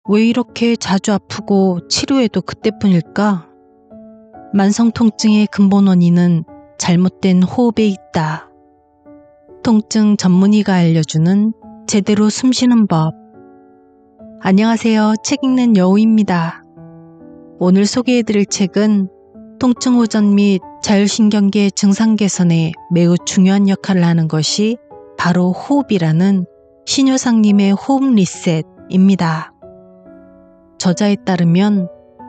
왜 이렇게 자주 아프고 치료해도 그때뿐일까? 만성 통증의 근본 원인은 잘못된 호흡에 있다. 통증 전문의가 알려주는 제대로 숨쉬는 법. 안녕하세요. 책 읽는 여우입니다. 오늘 소개해드릴 책은 통증 호전 및 자율신경계 증상 개선에 매우 중요한 역할을 하는 것이 바로 호흡이라는 신효상님의 호흡 리셋입니다. 저자에 따르면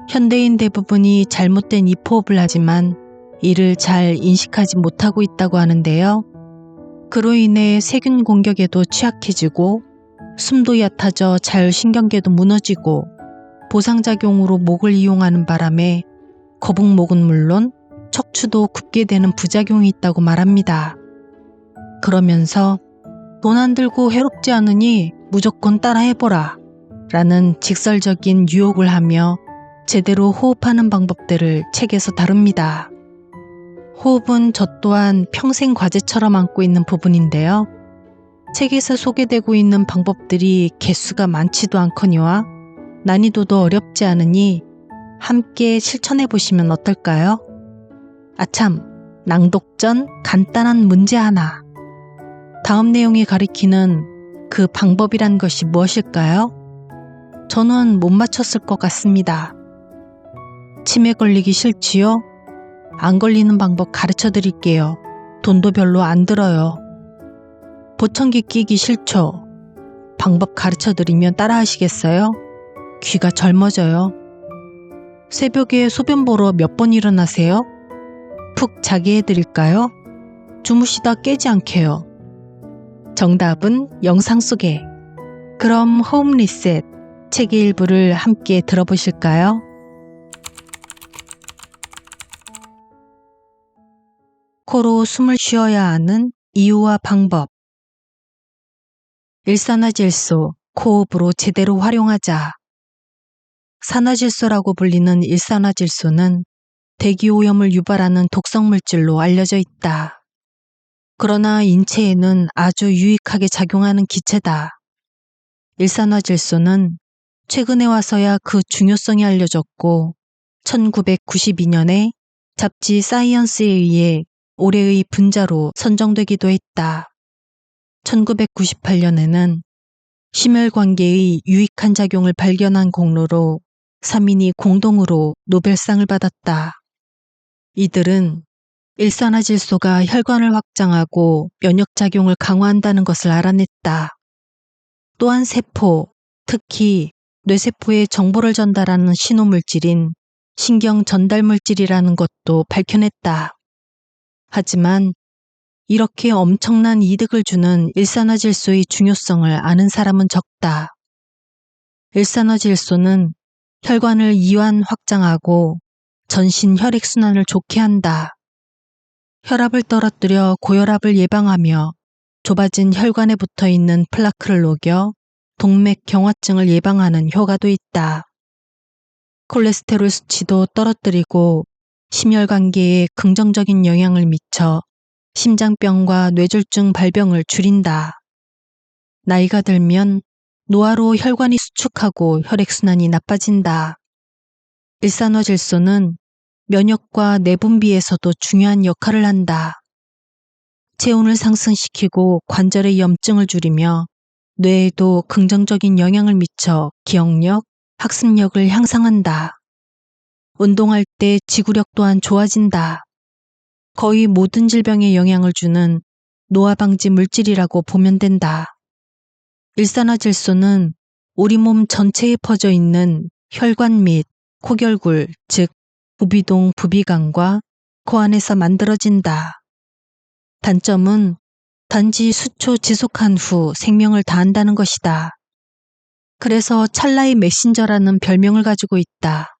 현대인 대부분이 잘못된 입호흡을 하지만 이를 잘 인식하지 못하고 있다고 하는데요. 그로 인해 세균 공격에도 취약해지고 숨도 얕아져 자율신경계도 무너지고 보상작용으로 목을 이용하는 바람에 거북목은 물론 척추도 굽게 되는 부작용이 있다고 말합니다. 그러면서 돈 안 들고 해롭지 않으니 무조건 따라해보라 라는 직설적인 유혹을 하며 제대로 호흡하는 방법들을 책에서 다룹니다. 호흡은 저 또한 평생 과제처럼 안고 있는 부분인데요. 책에서 소개되고 있는 방법들이 개수가 많지도 않거니와 난이도도 어렵지 않으니 함께 실천해 보시면 어떨까요? 아참, 낭독 전 간단한 문제 하나. 다음 내용이 가리키는 그 방법이란 것이 무엇일까요? 저는 못 맞췄을 것 같습니다. 치매 걸리기 싫지요? 안 걸리는 방법 가르쳐 드릴게요. 돈도 별로 안 들어요. 보청기 끼기 싫죠? 방법 가르쳐 드리면 따라 하시겠어요? 귀가 젊어져요. 새벽에 소변 보러 몇 번 일어나세요? 푹 자게 해드릴까요? 주무시다 깨지 않게요. 정답은 영상 속에. 그럼 호흡 리셋 책의 일부를 함께 들어보실까요? 코로 숨을 쉬어야 하는 이유와 방법. 일산화질소, 코호흡으로 제대로 활용하자. 산화질소라고 불리는 일산화질소는 대기오염을 유발하는 독성물질로 알려져 있다. 그러나 인체에는 아주 유익하게 작용하는 기체다. 일산화질소는 최근에 와서야 그 중요성이 알려졌고 1992년에 잡지 사이언스에 의해 올해의 분자로 선정되기도 했다. 1998년에는 심혈관계의 유익한 작용을 발견한 공로로 3인이 공동으로 노벨상을 받았다. 이들은 일산화질소가 혈관을 확장하고 면역작용을 강화한다는 것을 알아냈다. 또한 세포, 특히 뇌세포에 정보를 전달하는 신호물질인 신경 전달물질이라는 것도 밝혀냈다. 하지만 이렇게 엄청난 이득을 주는 일산화질소의 중요성을 아는 사람은 적다. 일산화질소는 혈관을 이완 확장하고 전신 혈액순환을 좋게 한다. 혈압을 떨어뜨려 고혈압을 예방하며 좁아진 혈관에 붙어있는 플라크를 녹여 동맥경화증을 예방하는 효과도 있다. 콜레스테롤 수치도 떨어뜨리고 심혈관계에 긍정적인 영향을 미쳐 심장병과 뇌졸중 발병을 줄인다. 나이가 들면 노화로 혈관이 수축하고 혈액순환이 나빠진다. 일산화질소는 면역과 내분비에서도 중요한 역할을 한다. 체온을 상승시키고 관절의 염증을 줄이며 뇌에도 긍정적인 영향을 미쳐 기억력, 학습력을 향상한다. 운동할 때 지구력 또한 좋아진다. 거의 모든 질병에 영향을 주는 노화 방지 물질이라고 보면 된다. 일산화질소는 우리 몸 전체에 퍼져 있는 혈관 및 코결골, 즉 부비동 부비관과 코 안에서 만들어진다. 단점은 단지 수초 지속한 후 생명을 다한다는 것이다. 그래서 찰나의 메신저라는 별명을 가지고 있다.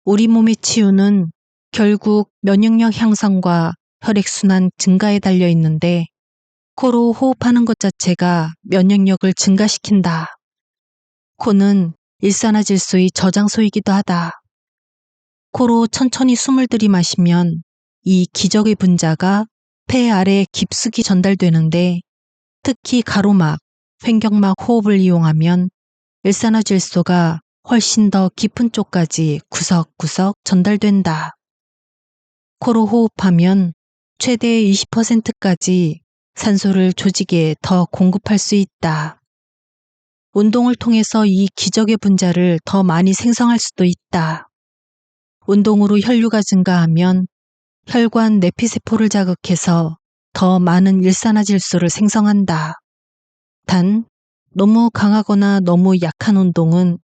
우리 몸의 치유는 결국 면역력 향상과 혈액순환 증가에 달려 있는데 코로 호흡하는 것 자체가 면역력을 증가시킨다. 코는 일산화질소의 저장소이기도 하다. 코로 천천히 숨을 들이마시면 이 기적의 분자가 폐 아래에 깊숙이 전달되는데 특히 가로막, 횡격막 호흡을 이용하면 일산화질소가 훨씬 더 깊은 쪽까지 구석구석 전달된다. 코로 호흡하면 최대 20%까지 산소를 조직에 더 공급할 수 있다. 운동을 통해서 이 기적의 분자를 더 많이 생성할 수도 있다. 운동으로 혈류가 증가하면 혈관 내피세포를 자극해서 더 많은 일산화질소를 생성한다. 단, 너무 강하거나 너무 약한 운동은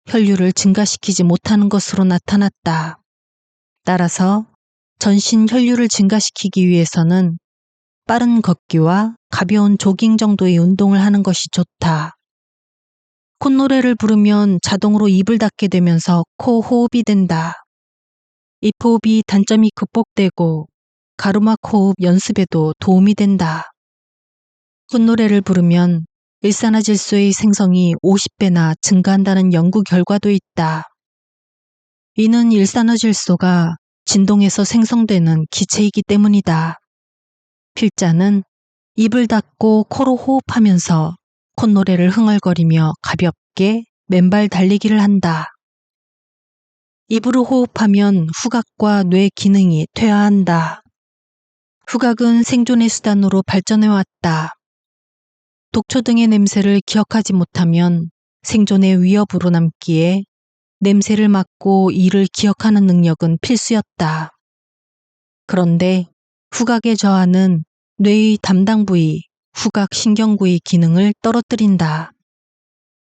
혈류를 증가시키지 못하는 것으로 나타났다. 따라서 전신 혈류를 증가시키기 위해서는 빠른 걷기와 가벼운 조깅 정도의 운동을 하는 것이 좋다. 콧노래를 부르면 자동으로 입을 닫게 되면서 코 호흡이 된다. 입 호흡이 단점이 극복되고 가르막 호흡 연습에도 도움이 된다. 콧노래를 부르면 일산화질소의 생성이 50배나 증가한다는 연구 결과도 있다. 이는 일산화질소가 진동에서 생성되는 기체이기 때문이다. 필자는 입을 닫고 코로 호흡하면서 콧노래를 흥얼거리며 가볍게 맨발 달리기를 한다. 입으로 호흡하면 후각과 뇌 기능이 퇴화한다. 후각은 생존의 수단으로 발전해왔다. 독초 등의 냄새를 기억하지 못하면 생존의 위협으로 남기에 냄새를 맡고 이를 기억하는 능력은 필수였다. 그런데 후각의 저하는 뇌의 담당 부위, 후각신경구의 기능을 떨어뜨린다.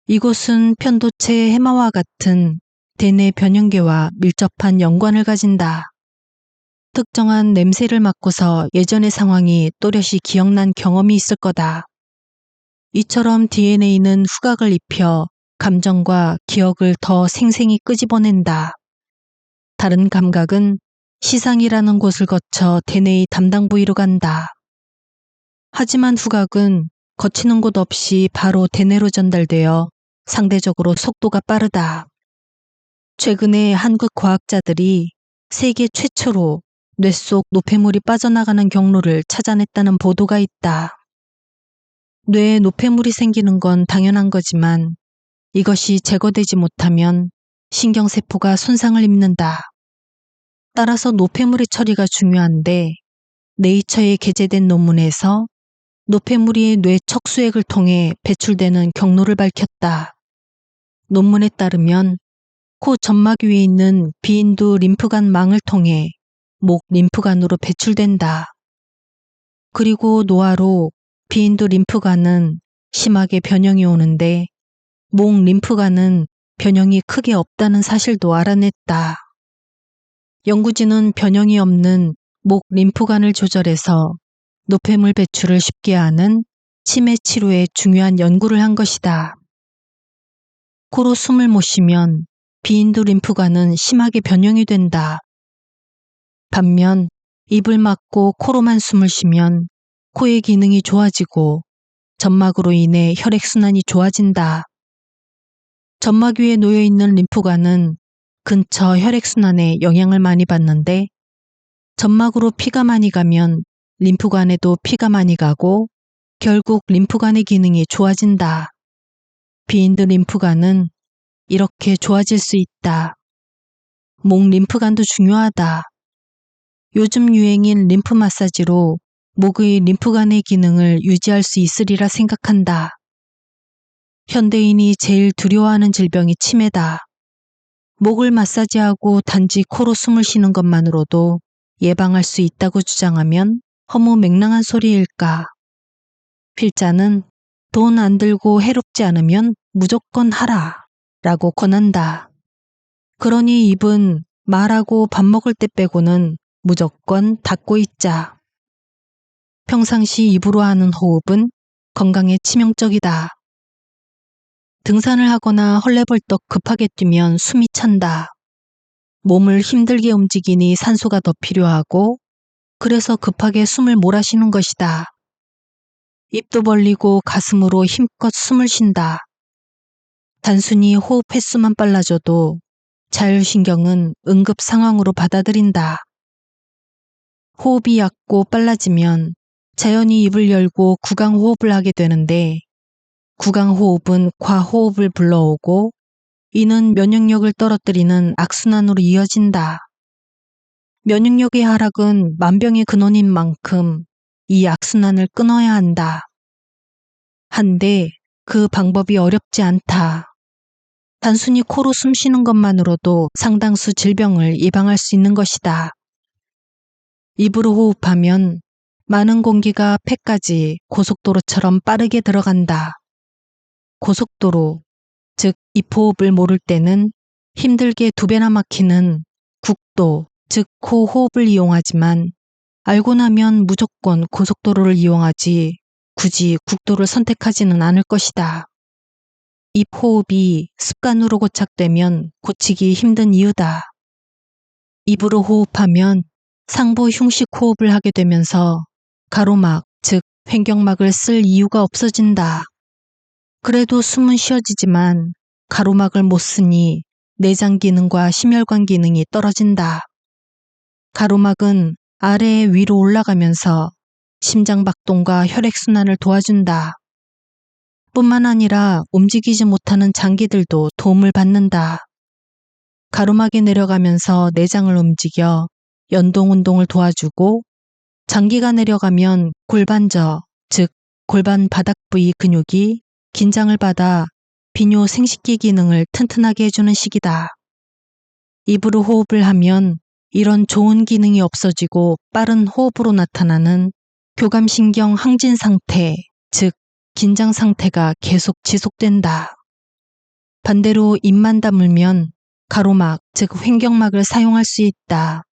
이곳은 편도체 해마와 같은 대뇌 변형계와 밀접한 연관을 가진다. 특정한 냄새를 맡고서 예전의 상황이 또렷이 기억난 경험이 있을 거다. 이처럼 DNA는 후각을 입혀 감정과 기억을 더 생생히 끄집어낸다. 다른 감각은 시상이라는 곳을 거쳐 대뇌의 담당 부위로 간다. 하지만 후각은 거치는 곳 없이 바로 대뇌로 전달되어 상대적으로 속도가 빠르다. 최근에 한국 과학자들이 세계 최초로 뇌 속 노폐물이 빠져나가는 경로를 찾아냈다는 보도가 있다. 뇌에 노폐물이 생기는 건 당연한 거지만 이것이 제거되지 못하면 신경세포가 손상을 입는다. 따라서 노폐물의 처리가 중요한데 네이처에 게재된 논문에서 노폐물이 뇌 척수액을 통해 배출되는 경로를 밝혔다. 논문에 따르면 코 점막 위에 있는 비인두 림프관 망을 통해 목 림프관으로 배출된다. 그리고 노화로 비인두 림프관은 심하게 변형이 오는데 목 림프관은 변형이 크게 없다는 사실도 알아냈다. 연구진은 변형이 없는 목 림프관을 조절해서 노폐물 배출을 쉽게 하는 치매 치료에 중요한 연구를 한 것이다. 코로 숨을 못 쉬면 비인두 림프관은 심하게 변형이 된다. 반면 입을 막고 코로만 숨을 쉬면 코의 기능이 좋아지고 점막으로 인해 혈액순환이 좋아진다. 점막 위에 놓여있는 림프관은 근처 혈액순환에 영향을 많이 받는데 점막으로 피가 많이 가면 림프관에도 피가 많이 가고 결국 림프관의 기능이 좋아진다. 비인두 림프관은 이렇게 좋아질 수 있다. 목 림프관도 중요하다. 요즘 유행인 림프 마사지로 목의 림프관의 기능을 유지할 수 있으리라 생각한다. 현대인이 제일 두려워하는 질병이 치매다. 목을 마사지하고 단지 코로 숨을 쉬는 것만으로도 예방할 수 있다고 주장하면 허무 맹랑한 소리일까. 필자는 돈 안 들고 해롭지 않으면 무조건 하라 라고 권한다. 그러니 입은 말하고 밥 먹을 때 빼고는 무조건 닫고 있자. 평상시 입으로 하는 호흡은 건강에 치명적이다. 등산을 하거나 헐레벌떡 급하게 뛰면 숨이 찬다. 몸을 힘들게 움직이니 산소가 더 필요하고 그래서 급하게 숨을 몰아쉬는 것이다. 입도 벌리고 가슴으로 힘껏 숨을 쉰다. 단순히 호흡 횟수만 빨라져도 자율신경은 응급 상황으로 받아들인다. 호흡이 얕고 빨라지면 자연히 입을 열고 구강호흡을 하게 되는데 구강호흡은 과호흡을 불러오고 이는 면역력을 떨어뜨리는 악순환으로 이어진다. 면역력의 하락은 만병의 근원인 만큼 이 악순환을 끊어야 한다. 한데 그 방법이 어렵지 않다. 단순히 코로 숨 쉬는 것만으로도 상당수 질병을 예방할 수 있는 것이다. 입으로 호흡하면 많은 공기가 폐까지 고속도로처럼 빠르게 들어간다. 고속도로, 즉 입호흡을 모를 때는 힘들게 2배나 막히는 국도, 즉 코호흡을 이용하지만 알고 나면 무조건 고속도로를 이용하지 굳이 국도를 선택하지는 않을 것이다. 입호흡이 습관으로 고착되면 고치기 힘든 이유다. 입으로 호흡하면 상부 흉식 호흡을 하게 되면서 가로막, 즉 횡격막을 쓸 이유가 없어진다. 그래도 숨은 쉬어지지만 가로막을 못 쓰니 내장 기능과 심혈관 기능이 떨어진다. 가로막은 아래에 위로 올라가면서 심장 박동과 혈액순환을 도와준다. 뿐만 아니라 움직이지 못하는 장기들도 도움을 받는다. 가로막이 내려가면서 내장을 움직여 연동 운동을 도와주고 장기가 내려가면 골반저, 즉 골반 바닥 부위 근육이 긴장을 받아 비뇨 생식기 기능을 튼튼하게 해주는 식이다. 입으로 호흡을 하면 이런 좋은 기능이 없어지고 빠른 호흡으로 나타나는 교감신경 항진 상태, 즉 긴장 상태가 계속 지속된다. 반대로 입만 다물면 가로막, 즉 횡격막을 사용할 수 있다.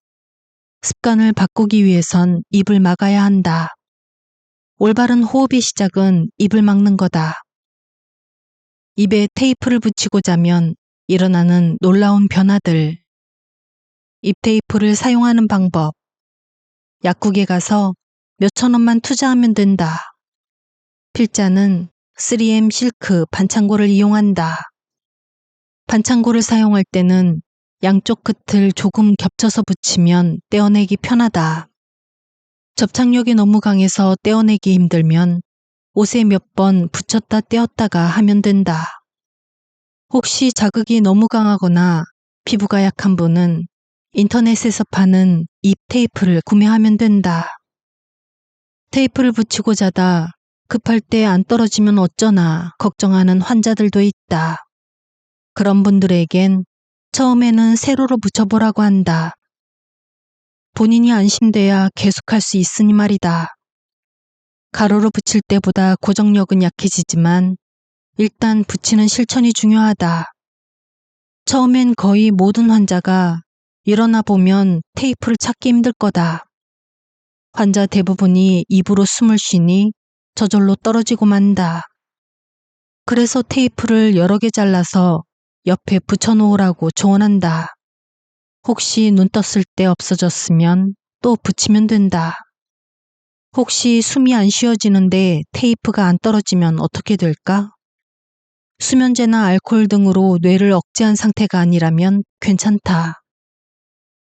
습관을 바꾸기 위해선 입을 막아야 한다. 올바른 호흡의 시작은 입을 막는 거다. 입에 테이프를 붙이고 자면 일어나는 놀라운 변화들. 입 테이프를 사용하는 방법. 약국에 가서 몇천 원만 투자하면 된다. 필자는 3M 실크 반창고를 이용한다. 반창고를 사용할 때는 양쪽 끝을 조금 겹쳐서 붙이면 떼어내기 편하다. 접착력이 너무 강해서 떼어내기 힘들면 옷에 몇 번 붙였다 떼었다가 하면 된다. 혹시 자극이 너무 강하거나 피부가 약한 분은 인터넷에서 파는 입 테이프를 구매하면 된다. 테이프를 붙이고 자다 급할 때 안 떨어지면 어쩌나 걱정하는 환자들도 있다. 그런 분들에겐 처음에는 세로로 붙여보라고 한다. 본인이 안심돼야 계속할 수 있으니 말이다. 가로로 붙일 때보다 고정력은 약해지지만 일단 붙이는 실천이 중요하다. 처음엔 거의 모든 환자가 일어나 보면 테이프를 찾기 힘들 거다. 환자 대부분이 입으로 숨을 쉬니 저절로 떨어지고 만다. 그래서 테이프를 여러 개 잘라서 옆에 붙여놓으라고 조언한다. 혹시 눈 떴을 때 없어졌으면 또 붙이면 된다. 혹시 숨이 안 쉬어지는데 테이프가 안 떨어지면 어떻게 될까? 수면제나 알코올 등으로 뇌를 억제한 상태가 아니라면 괜찮다.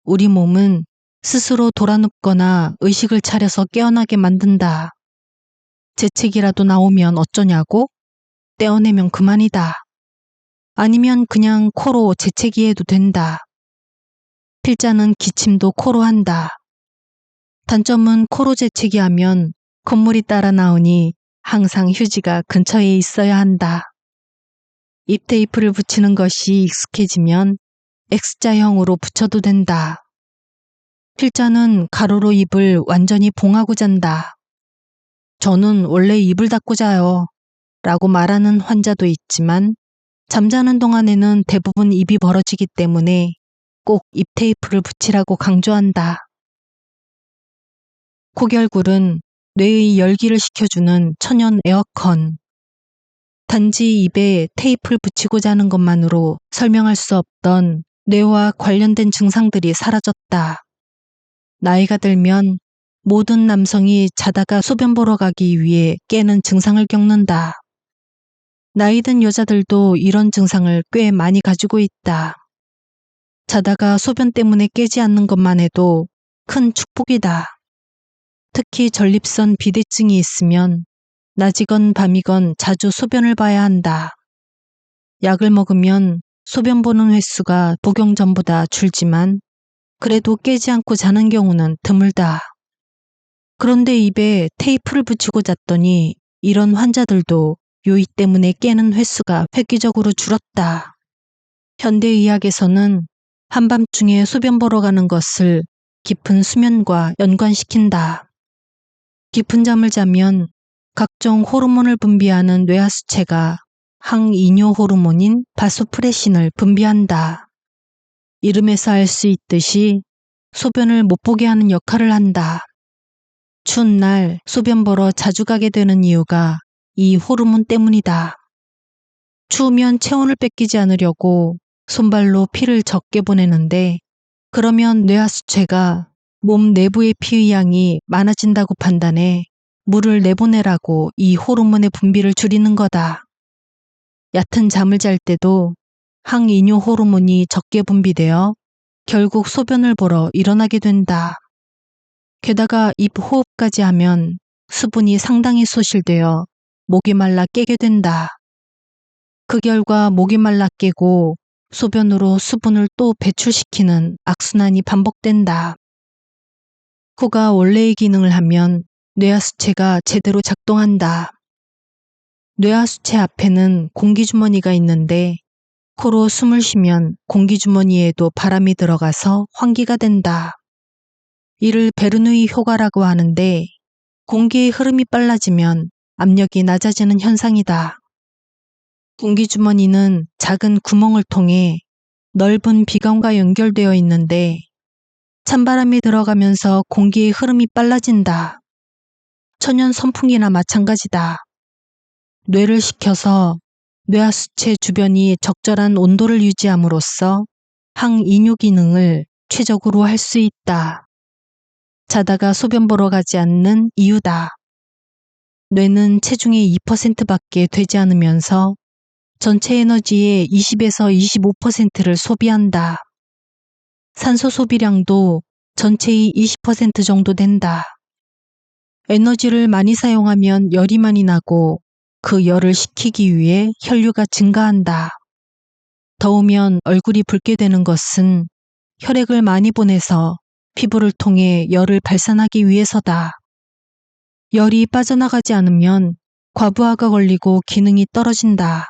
우리 몸은 스스로 돌아눕거나 의식을 차려서 깨어나게 만든다. 재채기라도 나오면 어쩌냐고? 떼어내면 그만이다. 아니면 그냥 코로 재채기해도 된다. 필자는 기침도 코로 한다. 단점은 코로 재채기하면 콧물이 따라 나오니 항상 휴지가 근처에 있어야 한다. 입 테이프를 붙이는 것이 익숙해지면 X자형으로 붙여도 된다. 필자는 가로로 입을 완전히 봉하고 잔다. 저는 원래 입을 닫고 자요. 라고 말하는 환자도 있지만 잠자는 동안에는 대부분 입이 벌어지기 때문에 꼭 입 테이프를 붙이라고 강조한다. 코결굴은 뇌의 열기를 식혀주는 천연 에어컨. 단지 입에 테이프를 붙이고 자는 것만으로 설명할 수 없던 뇌와 관련된 증상들이 사라졌다. 나이가 들면 모든 남성이 자다가 소변 보러 가기 위해 깨는 증상을 겪는다. 나이 든 여자들도 이런 증상을 꽤 많이 가지고 있다. 자다가 소변 때문에 깨지 않는 것만 해도 큰 축복이다. 특히 전립선 비대증이 있으면 낮이건 밤이건 자주 소변을 봐야 한다. 약을 먹으면 소변 보는 횟수가 복용 전보다 줄지만 그래도 깨지 않고 자는 경우는 드물다. 그런데 입에 테이프를 붙이고 잤더니 이런 환자들도 요이 때문에 깨는 횟수가 획기적으로 줄었다. 현대의학에서는 한밤중에 소변 보러 가는 것을 깊은 수면과 연관시킨다. 깊은 잠을 자면 각종 호르몬을 분비하는 뇌하수체가 항이뇨 호르몬인 바소프레신을 분비한다. 이름에서 알 수 있듯이 소변을 못 보게 하는 역할을 한다. 추운 날 소변 보러 자주 가게 되는 이유가 이 호르몬 때문이다. 추우면 체온을 뺏기지 않으려고 손발로 피를 적게 보내는데 그러면 뇌하수체가 몸 내부의 피의 양이 많아진다고 판단해 물을 내보내라고 이 호르몬의 분비를 줄이는 거다. 얕은 잠을 잘 때도 항이뇨 호르몬이 적게 분비되어 결국 소변을 보러 일어나게 된다. 게다가 입 호흡까지 하면 수분이 상당히 소실되어 목이 말라 깨게 된다. 그 결과 목이 말라 깨고 소변으로 수분을 또 배출시키는 악순환이 반복된다. 코가 원래의 기능을 하면 뇌하수체가 제대로 작동한다. 뇌하수체 앞에는 공기주머니가 있는데 코로 숨을 쉬면 공기주머니에도 바람이 들어가서 환기가 된다. 이를 베르누이 효과라고 하는데 공기의 흐름이 빨라지면 압력이 낮아지는 현상이다. 공기주머니는 작은 구멍을 통해 넓은 비관과 연결되어 있는데 찬바람이 들어가면서 공기의 흐름이 빨라진다. 천연 선풍기나 마찬가지다. 뇌를 식혀서 뇌하수체 주변이 적절한 온도를 유지함으로써 항이뇨 기능을 최적으로 할 수 있다. 자다가 소변 보러 가지 않는 이유다. 뇌는 체중의 2%밖에 되지 않으면서 전체 에너지의 20에서 25%를 소비한다. 산소 소비량도 전체의 20% 정도 된다. 에너지를 많이 사용하면 열이 많이 나고 그 열을 식히기 위해 혈류가 증가한다. 더우면 얼굴이 붉게 되는 것은 혈액을 많이 보내서 피부를 통해 열을 발산하기 위해서다. 열이 빠져나가지 않으면 과부하가 걸리고 기능이 떨어진다.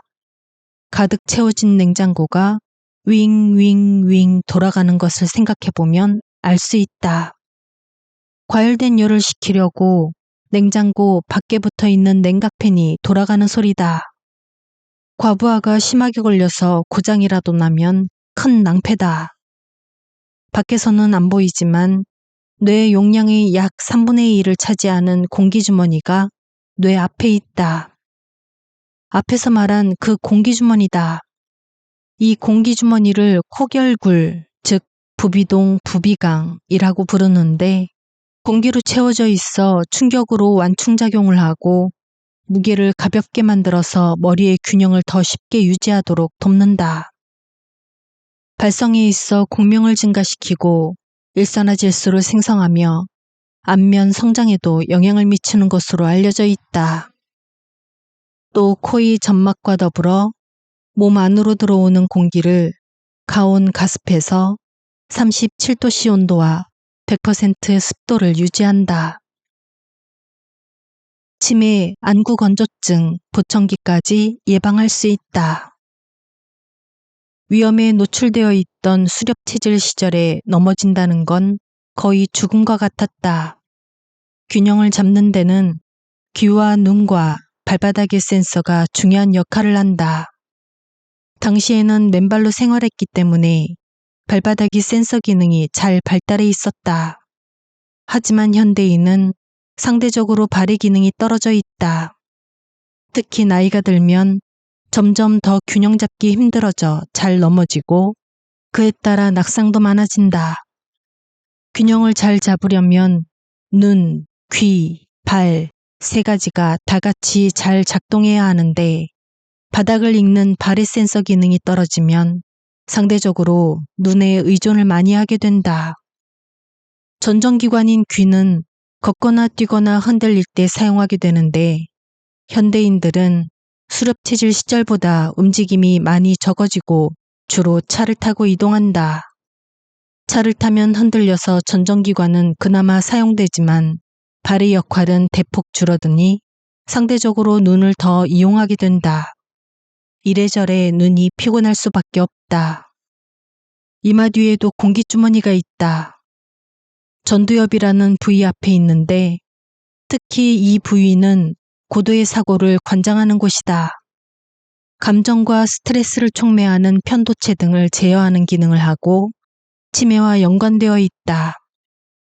가득 채워진 냉장고가 윙윙윙 돌아가는 것을 생각해보면 알 수 있다. 과열된 열을 식히려고 냉장고 밖에 붙어 있는 냉각팬이 돌아가는 소리다. 과부하가 심하게 걸려서 고장이라도 나면 큰 낭패다. 밖에서는 안 보이지만 뇌 용량의 약 3분의 1을 차지하는 공기주머니가 뇌 앞에 있다. 앞에서 말한 그 공기주머니다. 이 공기주머니를 코결굴, 즉 부비동 부비강이라고 부르는데 공기로 채워져 있어 충격으로 완충작용을 하고 무게를 가볍게 만들어서 머리의 균형을 더 쉽게 유지하도록 돕는다. 발성에 있어 공명을 증가시키고 일산화질소를 생성하며 안면 성장에도 영향을 미치는 것으로 알려져 있다. 또 코의 점막과 더불어 몸 안으로 들어오는 공기를 가온 가습해서 37도씨 온도와 100% 습도를 유지한다. 치매, 안구건조증, 보청기까지 예방할 수 있다. 위험에 노출되어 있던 수렵체질 시절에 넘어진다는 건 거의 죽음과 같았다. 균형을 잡는 데는 귀와 눈과 발바닥의 센서가 중요한 역할을 한다. 당시에는 맨발로 생활했기 때문에 발바닥이 센서 기능이 잘 발달해 있었다. 하지만 현대인은 상대적으로 발의 기능이 떨어져 있다. 특히 나이가 들면 점점 더 균형 잡기 힘들어져 잘 넘어지고 그에 따라 낙상도 많아진다. 균형을 잘 잡으려면 눈, 귀, 발 세 가지가 다 같이 잘 작동해야 하는데 바닥을 읽는 발의 센서 기능이 떨어지면 상대적으로 눈에 의존을 많이 하게 된다. 전정기관인 귀는 걷거나 뛰거나 흔들릴 때 사용하게 되는데 현대인들은 수렵체질 시절보다 움직임이 많이 적어지고 주로 차를 타고 이동한다. 차를 타면 흔들려서 전정기관은 그나마 사용되지만 발의 역할은 대폭 줄어드니 상대적으로 눈을 더 이용하게 된다. 이래저래 눈이 피곤할 수밖에 없다. 이마 뒤에도 공기주머니가 있다. 전두엽이라는 부위 앞에 있는데 특히 이 부위는 고도의 사고를 관장하는 곳이다. 감정과 스트레스를 촉매하는 편도체 등을 제어하는 기능을 하고 치매와 연관되어 있다.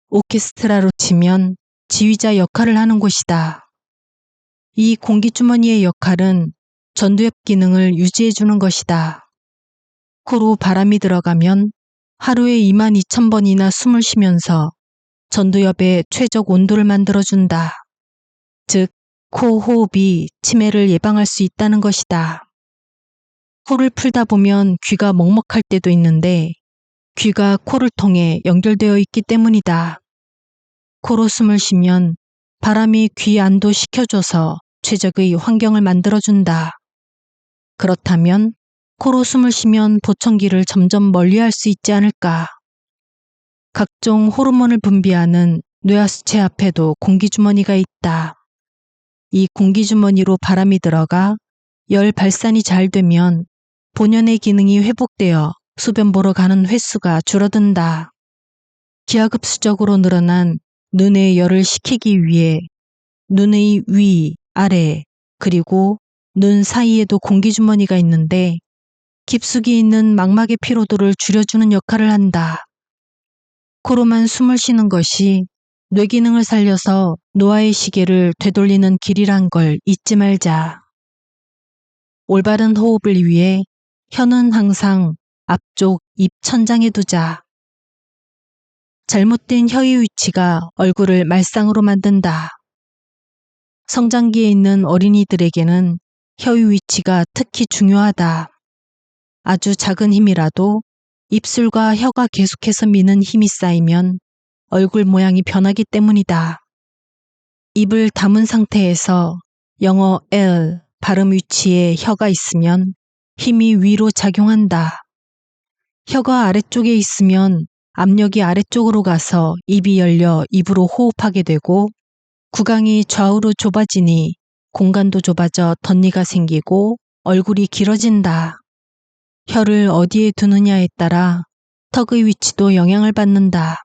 오케스트라로 치면 지휘자 역할을 하는 곳이다. 이 공기주머니의 역할은 전두엽 기능을 유지해주는 것이다. 코로 바람이 들어가면 하루에 22,000번이나 숨을 쉬면서 전두엽의 최적 온도를 만들어준다. 즉, 코 호흡이 치매를 예방할 수 있다는 것이다. 코를 풀다 보면 귀가 먹먹할 때도 있는데 귀가 코를 통해 연결되어 있기 때문이다. 코로 숨을 쉬면 바람이 귀 안도 식혀줘서 최적의 환경을 만들어준다. 그렇다면 코로 숨을 쉬면 보청기를 점점 멀리할 수 있지 않을까? 각종 호르몬을 분비하는 뇌하수체 앞에도 공기주머니가 있다. 이 공기주머니로 바람이 들어가 열 발산이 잘 되면 본연의 기능이 회복되어 소변 보러 가는 횟수가 줄어든다. 기하급수적으로 늘어난 눈의 열을 식히기 위해 눈의 위, 아래, 그리고 눈 사이에도 공기주머니가 있는데 깊숙이 있는 망막의 피로도를 줄여주는 역할을 한다. 코로만 숨을 쉬는 것이 뇌 기능을 살려서 노화의 시계를 되돌리는 길이란 걸 잊지 말자. 올바른 호흡을 위해 혀는 항상 앞쪽 입 천장에 두자. 잘못된 혀의 위치가 얼굴을 말상으로 만든다. 성장기에 있는 어린이들에게는 혀의 위치가 특히 중요하다. 아주 작은 힘이라도 입술과 혀가 계속해서 미는 힘이 쌓이면 얼굴 모양이 변하기 때문이다. 입을 다문 상태에서 영어 L 발음 위치에 혀가 있으면 힘이 위로 작용한다. 혀가 아래쪽에 있으면 압력이 아래쪽으로 가서 입이 열려 입으로 호흡하게 되고 구강이 좌우로 좁아지니 공간도 좁아져 덧니가 생기고 얼굴이 길어진다. 혀를 어디에 두느냐에 따라 턱의 위치도 영향을 받는다.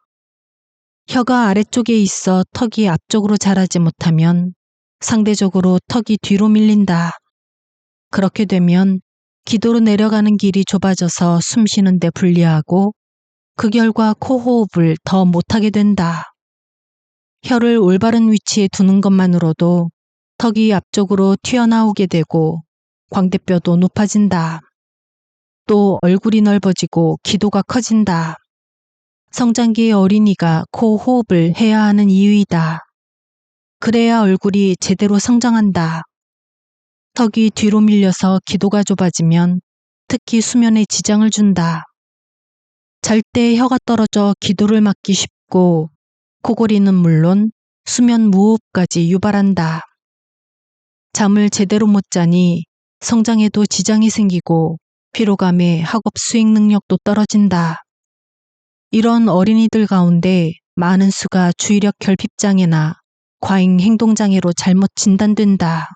혀가 아래쪽에 있어 턱이 앞쪽으로 자라지 못하면 상대적으로 턱이 뒤로 밀린다. 그렇게 되면 기도로 내려가는 길이 좁아져서 숨 쉬는 데 불리하고 그 결과 코 호흡을 더 못하게 된다. 혀를 올바른 위치에 두는 것만으로도 턱이 앞쪽으로 튀어나오게 되고 광대뼈도 높아진다. 또 얼굴이 넓어지고 기도가 커진다. 성장기의 어린이가 코 호흡을 해야 하는 이유이다. 그래야 얼굴이 제대로 성장한다. 턱이 뒤로 밀려서 기도가 좁아지면 특히 수면에 지장을 준다. 잘 때 혀가 떨어져 기도를 막기 쉽고 코골이는 물론 수면 무호흡까지 유발한다. 잠을 제대로 못 자니 성장에도 지장이 생기고 피로감에 학업 수행 능력도 떨어진다. 이런 어린이들 가운데 많은 수가 주의력 결핍장애나 과잉 행동장애로 잘못 진단된다.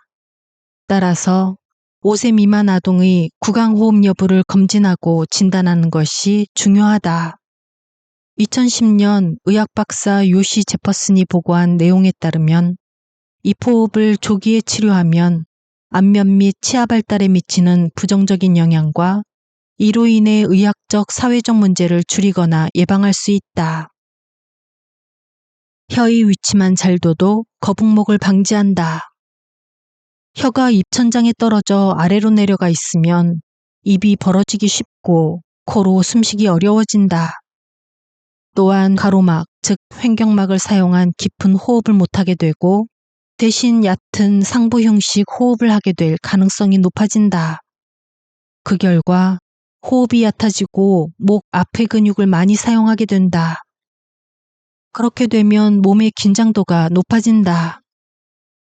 따라서 5세 미만 아동의 구강호흡 여부를 검진하고 진단하는 것이 중요하다. 2010년 의학박사 요시 제퍼슨이 보고한 내용에 따르면 입호흡을 조기에 치료하면 안면 및 치아 발달에 미치는 부정적인 영향과 이로 인해 의학적, 사회적 문제를 줄이거나 예방할 수 있다. 혀의 위치만 잘 둬도 거북목을 방지한다. 혀가 입천장에 떨어져 아래로 내려가 있으면 입이 벌어지기 쉽고 코로 숨쉬기 어려워진다. 또한 가로막, 즉 횡격막을 사용한 깊은 호흡을 못하게 되고 대신 얕은 상부 형식 호흡을 하게 될 가능성이 높아진다. 그 결과 호흡이 얕아지고 목 앞의 근육을 많이 사용하게 된다. 그렇게 되면 몸의 긴장도가 높아진다.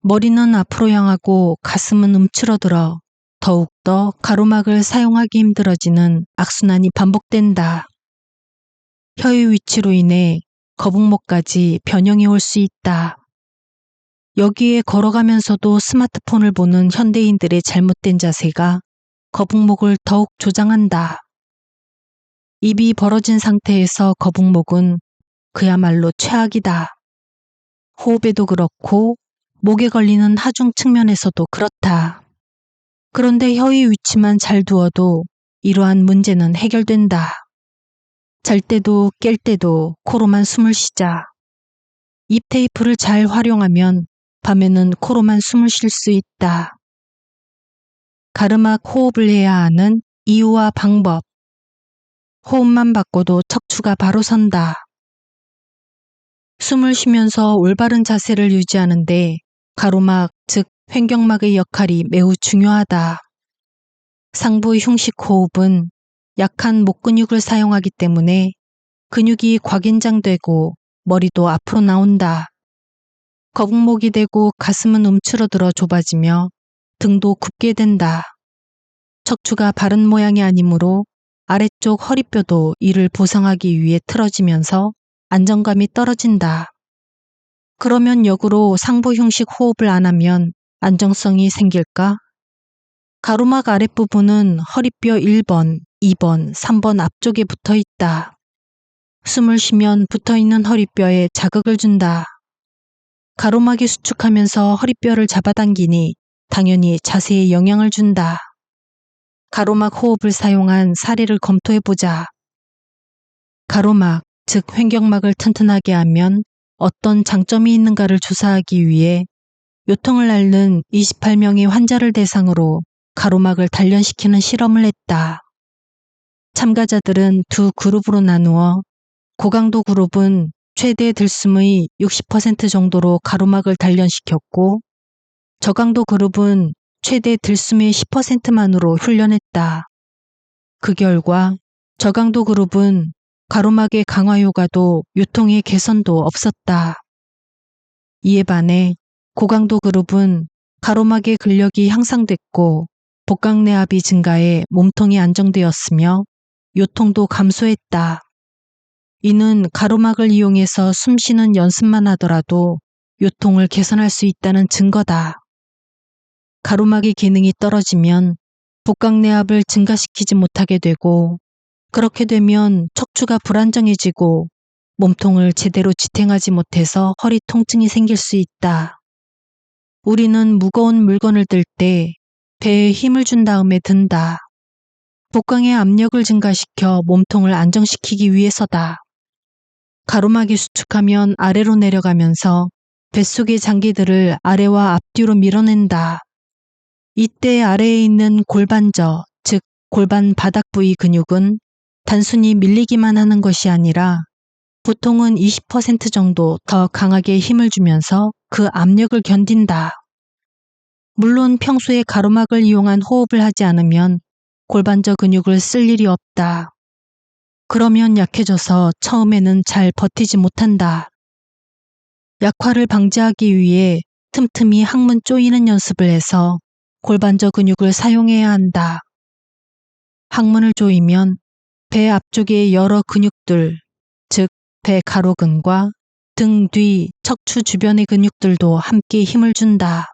머리는 앞으로 향하고 가슴은 움츠러들어 더욱더 가로막을 사용하기 힘들어지는 악순환이 반복된다. 혀의 위치로 인해 거북목까지 변형이 올 수 있다. 여기에 걸어가면서도 스마트폰을 보는 현대인들의 잘못된 자세가 거북목을 더욱 조장한다. 입이 벌어진 상태에서 거북목은 그야말로 최악이다. 호흡에도 그렇고 목에 걸리는 하중 측면에서도 그렇다. 그런데 혀의 위치만 잘 두어도 이러한 문제는 해결된다. 잘 때도 깰 때도 코로만 숨을 쉬자. 입 테이프를 잘 활용하면 밤에는 코로만 숨을 쉴 수 있다. 가르막 호흡을 해야 하는 이유와 방법. 호흡만 바꿔도 척추가 바로 선다. 숨을 쉬면서 올바른 자세를 유지하는데 가로막, 즉 횡격막의 역할이 매우 중요하다. 상부 흉식 호흡은 약한 목 근육을 사용하기 때문에 근육이 과긴장되고 머리도 앞으로 나온다. 거북목이 되고 가슴은 움츠러들어 좁아지며 등도 굽게 된다. 척추가 바른 모양이 아니므로 아래쪽 허리뼈도 이를 보상하기 위해 틀어지면서 안정감이 떨어진다. 그러면 역으로 상부 흉식 호흡을 안 하면 안정성이 생길까? 가로막 아랫부분은 허리뼈 1번, 2번, 3번 앞쪽에 붙어 있다. 숨을 쉬면 붙어 있는 허리뼈에 자극을 준다. 가로막이 수축하면서 허리뼈를 잡아당기니 당연히 자세에 영향을 준다. 가로막 호흡을 사용한 사례를 검토해보자. 가로막, 즉 횡격막을 튼튼하게 하면 어떤 장점이 있는가를 조사하기 위해 요통을 앓는 28명의 환자를 대상으로 가로막을 단련시키는 실험을 했다. 참가자들은 두 그룹으로 나누어 고강도 그룹은 최대 들숨의 60% 정도로 가로막을 단련시켰고 저강도 그룹은 최대 들숨의 10%만으로 훈련했다. 그 결과 저강도 그룹은 가로막의 강화 효과도 요통의 개선도 없었다. 이에 반해 고강도 그룹은 가로막의 근력이 향상됐고 복강내압이 증가해 몸통이 안정되었으며 요통도 감소했다. 이는 가로막을 이용해서 숨쉬는 연습만 하더라도 요통을 개선할 수 있다는 증거다. 가로막의 기능이 떨어지면 복강내압을 증가시키지 못하게 되고 그렇게 되면 척추가 불안정해지고 몸통을 제대로 지탱하지 못해서 허리 통증이 생길 수 있다. 우리는 무거운 물건을 들 때 배에 힘을 준 다음에 든다. 복강의 압력을 증가시켜 몸통을 안정시키기 위해서다. 가로막이 수축하면 아래로 내려가면서 뱃속의 장기들을 아래와 앞뒤로 밀어낸다. 이때 아래에 있는 골반저, 즉 골반 바닥 부위 근육은 단순히 밀리기만 하는 것이 아니라 보통은 20% 정도 더 강하게 힘을 주면서 그 압력을 견딘다. 물론 평소에 가로막을 이용한 호흡을 하지 않으면 골반저 근육을 쓸 일이 없다. 그러면 약해져서 처음에는 잘 버티지 못한다. 약화를 방지하기 위해 틈틈이 항문 조이는 연습을 해서 골반저 근육을 사용해야 한다. 항문을 조이면 배 앞쪽의 여러 근육들, 즉 배 가로근과 등 뒤, 척추 주변의 근육들도 함께 힘을 준다.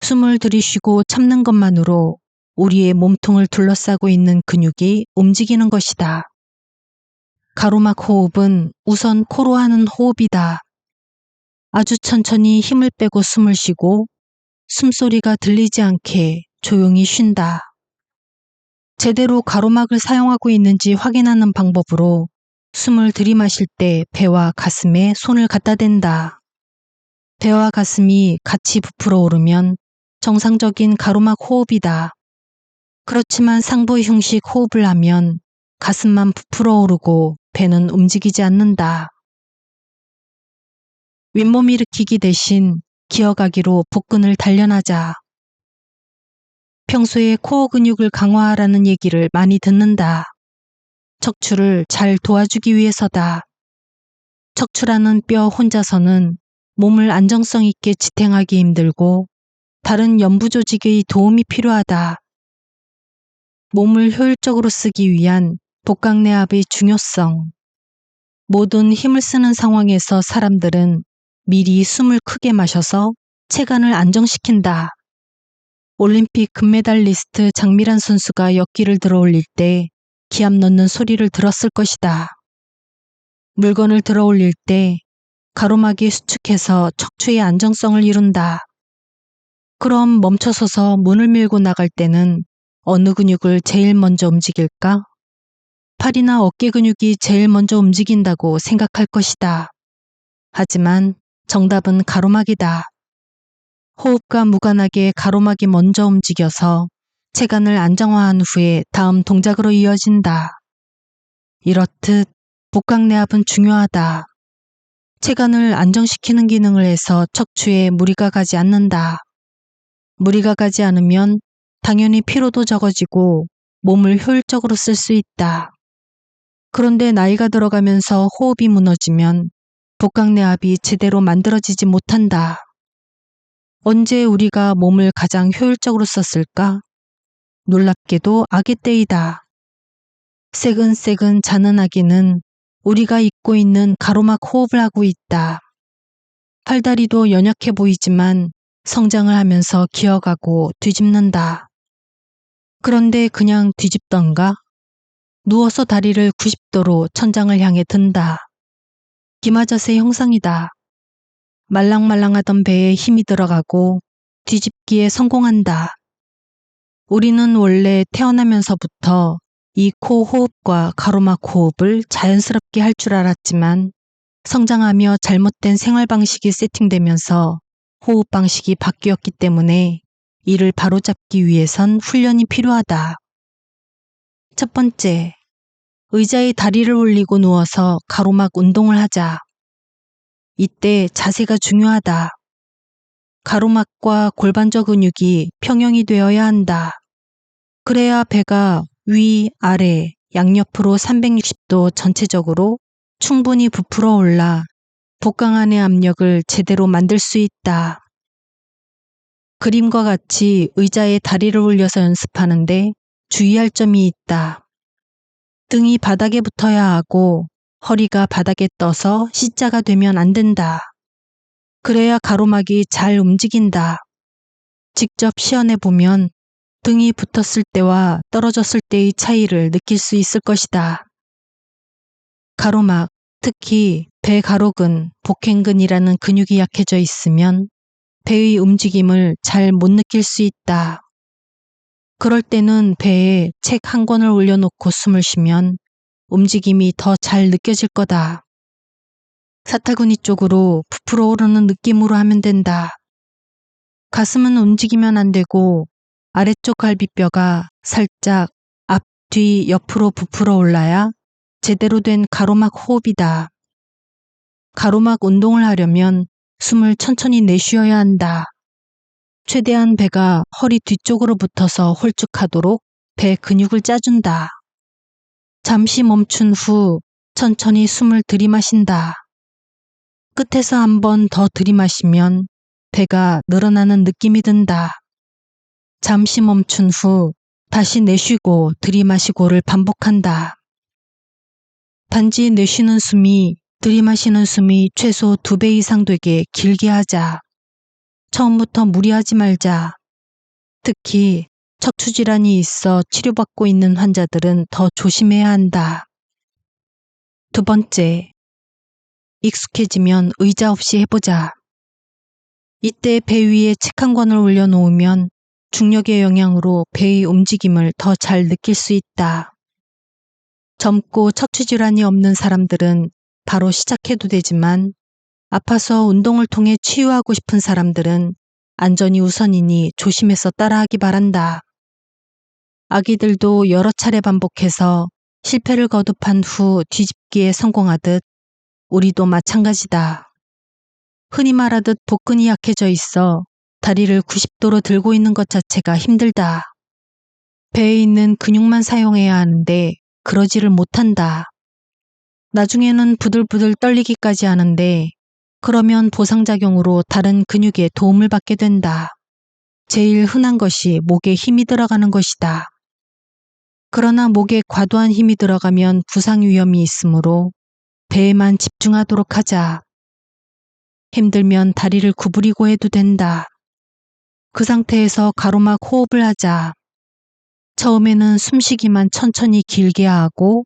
숨을 들이쉬고 참는 것만으로 우리의 몸통을 둘러싸고 있는 근육이 움직이는 것이다. 가로막 호흡은 우선 코로 하는 호흡이다. 아주 천천히 힘을 빼고 숨을 쉬고 숨소리가 들리지 않게 조용히 쉰다. 제대로 가로막을 사용하고 있는지 확인하는 방법으로 숨을 들이마실 때 배와 가슴에 손을 갖다 댄다. 배와 가슴이 같이 부풀어 오르면 정상적인 가로막 호흡이다. 그렇지만 상부 흉식 호흡을 하면 가슴만 부풀어 오르고 배는 움직이지 않는다. 윗몸 일으키기 대신 기어가기로 복근을 단련하자. 평소에 코어 근육을 강화하라는 얘기를 많이 듣는다. 척추를 잘 도와주기 위해서다. 척추라는 뼈 혼자서는 몸을 안정성 있게 지탱하기 힘들고 다른 연부 조직의 도움이 필요하다. 몸을 효율적으로 쓰기 위한 복강내압의 중요성. 모든 힘을 쓰는 상황에서 사람들은 미리 숨을 크게 마셔서 체간을 안정시킨다. 올림픽 금메달리스트 장미란 선수가 역기를 들어 올릴 때 기합 넣는 소리를 들었을 것이다. 물건을 들어 올릴 때 가로막이 수축해서 척추의 안정성을 이룬다. 그럼 멈춰서서 문을 밀고 나갈 때는 어느 근육을 제일 먼저 움직일까? 팔이나 어깨 근육이 제일 먼저 움직인다고 생각할 것이다. 하지만 정답은 가로막이다. 호흡과 무관하게 가로막이 먼저 움직여서 체간을 안정화한 후에 다음 동작으로 이어진다. 이렇듯 복강내압은 중요하다. 체간을 안정시키는 기능을 해서 척추에 무리가 가지 않는다. 무리가 가지 않으면 당연히 피로도 적어지고 몸을 효율적으로 쓸 수 있다. 그런데 나이가 들어가면서 호흡이 무너지면 복강내압이 제대로 만들어지지 못한다. 언제 우리가 몸을 가장 효율적으로 썼을까? 놀랍게도 아기 때이다. 새근새근 자는 아기는 우리가 잊고 있는 가로막 호흡을 하고 있다. 팔다리도 연약해 보이지만 성장을 하면서 기어가고 뒤집는다. 그런데 그냥 뒤집던가? 누워서 다리를 90도로 천장을 향해 든다. 기마자세 형상이다. 말랑말랑하던 배에 힘이 들어가고 뒤집기에 성공한다. 우리는 원래 태어나면서부터 이 코 호흡과 가로막 호흡을 자연스럽게 할 줄 알았지만 성장하며 잘못된 생활 방식이 세팅되면서 호흡 방식이 바뀌었기 때문에 이를 바로잡기 위해선 훈련이 필요하다. 첫 번째, 의자에 다리를 올리고 누워서 가로막 운동을 하자. 이때 자세가 중요하다. 가로막과 골반저 근육이 평형이 되어야 한다. 그래야 배가 위, 아래, 양옆으로 360도 전체적으로 충분히 부풀어 올라 복강 안의 압력을 제대로 만들 수 있다. 그림과 같이 의자에 다리를 올려서 연습하는데 주의할 점이 있다. 등이 바닥에 붙어야 하고 허리가 바닥에 떠서 C자가 되면 안 된다. 그래야 가로막이 잘 움직인다. 직접 시연해 보면 등이 붙었을 때와 떨어졌을 때의 차이를 느낄 수 있을 것이다. 가로막, 특히 배 가로근, 복행근이라는 근육이 약해져 있으면 배의 움직임을 잘 못 느낄 수 있다. 그럴 때는 배에 책 한 권을 올려놓고 숨을 쉬면 움직임이 더 잘 느껴질 거다. 사타구니 쪽으로 부풀어 오르는 느낌으로 하면 된다. 가슴은 움직이면 안 되고 아래쪽 갈비뼈가 살짝 앞, 뒤, 옆으로 부풀어 올라야 제대로 된 가로막 호흡이다. 가로막 운동을 하려면 숨을 천천히 내쉬어야 한다. 최대한 배가 허리 뒤쪽으로 붙어서 홀쭉하도록 배 근육을 짜준다. 잠시 멈춘 후 천천히 숨을 들이마신다. 끝에서 한 번 더 들이마시면 배가 늘어나는 느낌이 든다. 잠시 멈춘 후 다시 내쉬고 들이마시고를 반복한다. 단지 내쉬는 숨이 들이마시는 숨이 최소 2배 이상 되게 길게 하자. 처음부터 무리하지 말자. 특히 척추질환이 있어 치료받고 있는 환자들은 더 조심해야 한다. 두 번째, 익숙해지면 의자 없이 해보자. 이때 배 위에 책 한 권을 올려놓으면 중력의 영향으로 배의 움직임을 더 잘 느낄 수 있다. 젊고 척추질환이 없는 사람들은 바로 시작해도 되지만 아파서 운동을 통해 치유하고 싶은 사람들은 안전이 우선이니 조심해서 따라하기 바란다. 아기들도 여러 차례 반복해서 실패를 거듭한 후 뒤집기에 성공하듯 우리도 마찬가지다. 흔히 말하듯 복근이 약해져 있어 다리를 90도로 들고 있는 것 자체가 힘들다. 배에 있는 근육만 사용해야 하는데 그러지를 못한다. 나중에는 부들부들 떨리기까지 하는데 그러면 보상작용으로 다른 근육에 도움을 받게 된다. 제일 흔한 것이 목에 힘이 들어가는 것이다. 그러나 목에 과도한 힘이 들어가면 부상 위험이 있으므로 배에만 집중하도록 하자. 힘들면 다리를 구부리고 해도 된다. 그 상태에서 가로막 호흡을 하자. 처음에는 숨쉬기만 천천히 길게 하고